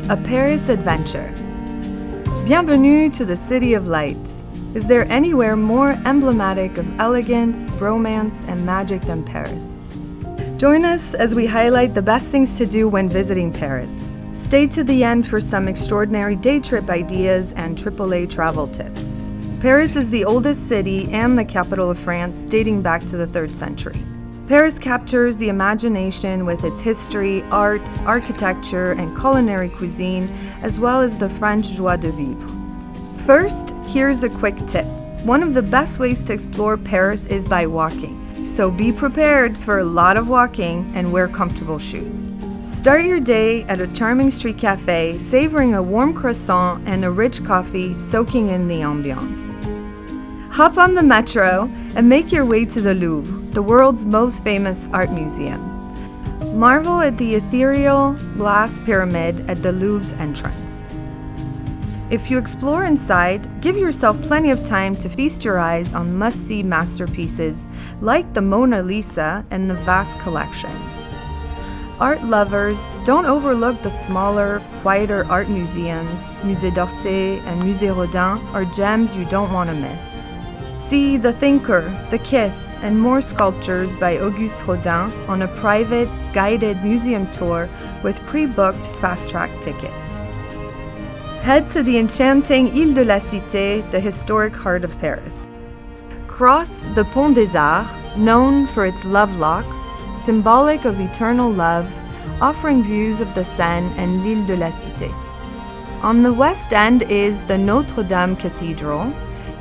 A Paris adventure. Bienvenue to the City of Light. Is there anywhere more emblematic of elegance, romance, and magic than Paris? Join us as we highlight the best things to do when visiting Paris. Stay to the end for some extraordinary day trip ideas and AAA travel tips. Paris is the oldest city and the capital of France, dating back to the 3rd century. Paris captures the imagination with its history, art, architecture, and culinary cuisine, as well as the French joie de vivre. First, here's a quick tip. One of the best ways to explore Paris is by walking, so be prepared for a lot of walking and wear comfortable shoes. Start your day at a charming street cafe, savoring a warm croissant and a rich coffee, soaking in the ambiance. Hop on the metro and make your way to the Louvre, the world's most famous art museum. Marvel at the ethereal glass pyramid at the Louvre's entrance. If you explore inside, give yourself plenty of time to feast your eyes on must-see masterpieces like the Mona Lisa and the vast collections. Art lovers, don't overlook the smaller, quieter art museums. Musée d'Orsay and Musée Rodin are gems you don't want to miss. See The Thinker, The Kiss, and more sculptures by Auguste Rodin on a private, guided museum tour with pre-booked fast-track tickets. Head to the enchanting Île de la Cité, the historic heart of Paris. Cross the Pont des Arts, known for its love locks, symbolic of eternal love, offering views of the Seine and l'Île de la Cité. On the west end is the Notre Cathedral.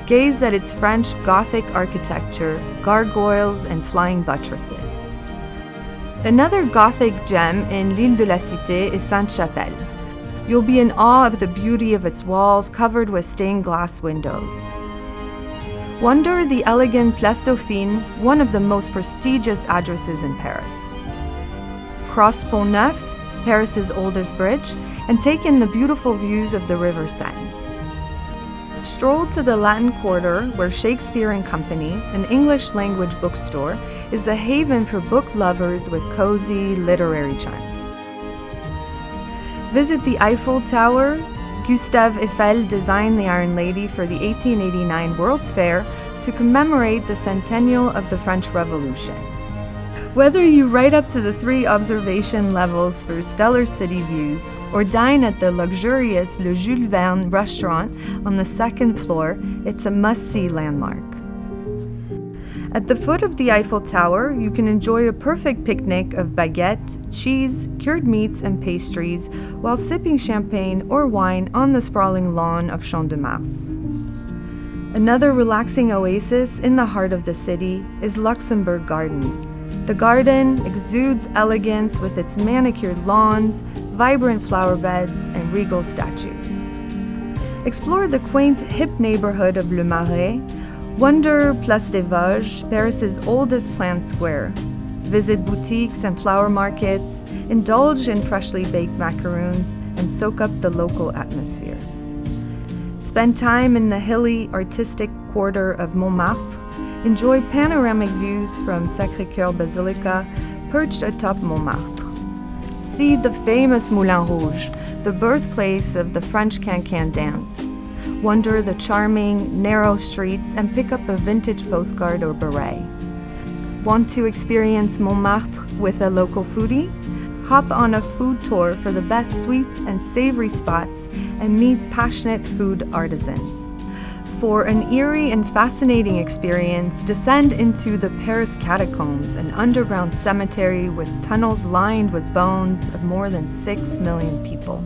Gaze at its French Gothic architecture, gargoyles, and flying buttresses. Another Gothic gem in l'Île de la Cité is Sainte-Chapelle. You'll be in awe of the beauty of its walls covered with stained glass windows. Wander the elegant Place Dauphine, one of the most prestigious addresses in Paris. Cross Pont Neuf, Paris's oldest bridge, and take in the beautiful views of the River Seine. Stroll to the Latin Quarter, where Shakespeare and Company, an English-language bookstore, is a haven for book lovers with cozy literary charm. Visit the Eiffel Tower. Gustave Eiffel designed the Iron Lady for the 1889 World's Fair to commemorate the centennial of the French Revolution. Whether you ride up to the 3 observation levels for stellar city views, or dine at the luxurious Le Jules Verne restaurant on the 2nd floor, it's a must-see landmark. At the foot of the Eiffel Tower, you can enjoy a perfect picnic of baguette, cheese, cured meats, and pastries while sipping champagne or wine on the sprawling lawn of Champ de Mars. Another relaxing oasis in the heart of the city is Luxembourg Garden. The garden exudes elegance with its manicured lawns, vibrant flowerbeds, and regal statues. Explore the quaint, hip neighborhood of Le Marais. Wander Place des Vosges, Paris's oldest planned square. Visit boutiques and flower markets, indulge in freshly baked macaroons, and soak up the local atmosphere. Spend time in the hilly, artistic quarter of Montmartre. Enjoy panoramic views from Sacré-Cœur Basilica, perched atop Montmartre. See the famous Moulin Rouge, the birthplace of the French can-can dance. Wander the charming, narrow streets and pick up a vintage postcard or beret. Want to experience Montmartre with a local foodie? Hop on a food tour for the best sweet and savory spots and meet passionate food artisans. For an eerie and fascinating experience, descend into the Paris Catacombs, an underground cemetery with tunnels lined with bones of more than 6 million people.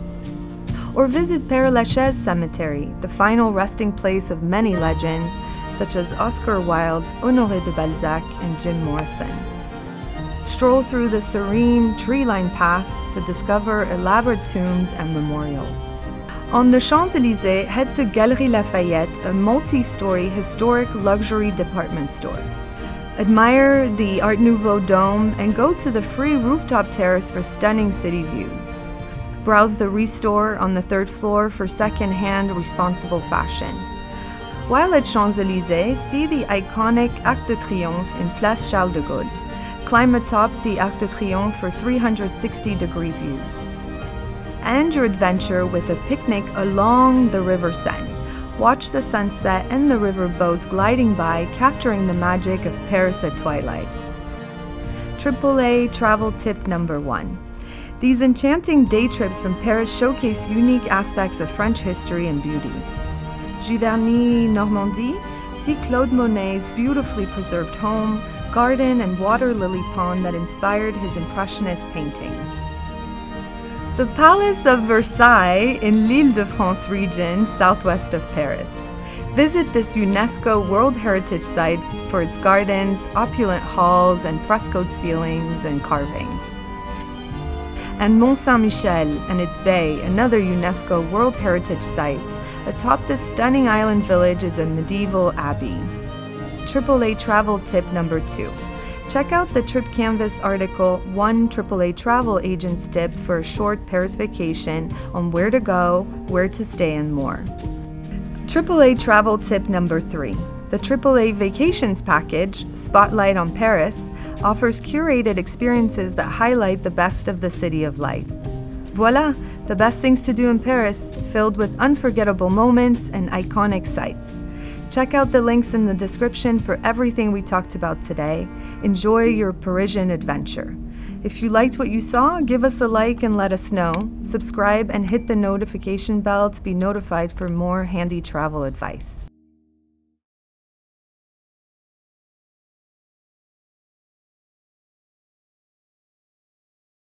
Or visit Père Lachaise Cemetery, the final resting place of many legends, such as Oscar Wilde, Honoré de Balzac, and Jim Morrison. Stroll through the serene, tree-lined paths to discover elaborate tombs and memorials. On the Champs-Élysées, head to Galeries Lafayette, a multi-story historic luxury department store. Admire the Art Nouveau dome and go to the free rooftop terrace for stunning city views. Browse the Restore on the 3rd floor for second-hand responsible fashion. While at Champs-Élysées, see the iconic Arc de Triomphe in Place Charles de Gaulle. Climb atop the Arc de Triomphe for 360-degree views. end your adventure with a picnic along the River Seine. Watch the sunset and the river boats gliding by, capturing the magic of Paris at twilight. AAA Travel Tip number 1. These enchanting day trips from Paris showcase unique aspects of French history and beauty. Giverny, Normandy, see Claude Monet's beautifully preserved home, garden, and water lily pond that inspired his Impressionist paintings. The Palace of Versailles in l'Île-de-France region, southwest of Paris. Visit this UNESCO World Heritage Site for its gardens, opulent halls, and frescoed ceilings and carvings. And Mont-Saint-Michel and its bay, another UNESCO World Heritage Site. Atop this stunning island village is a medieval abbey. AAA Travel Tip number 2. Check out the Trip Canvas article, 1 AAA Travel Agent's Tip for a short Paris vacation on where to go, where to stay, and more. AAA Travel Tip number 3. The AAA Vacations Package, Spotlight on Paris, offers curated experiences that highlight the best of the City of Light. Voila, the best things to do in Paris, filled with unforgettable moments and iconic sights. Check out the links in the description for everything we talked about today. Enjoy your Parisian adventure. If you liked what you saw, give us a like and let us know. Subscribe and hit the notification bell to be notified for more handy travel advice.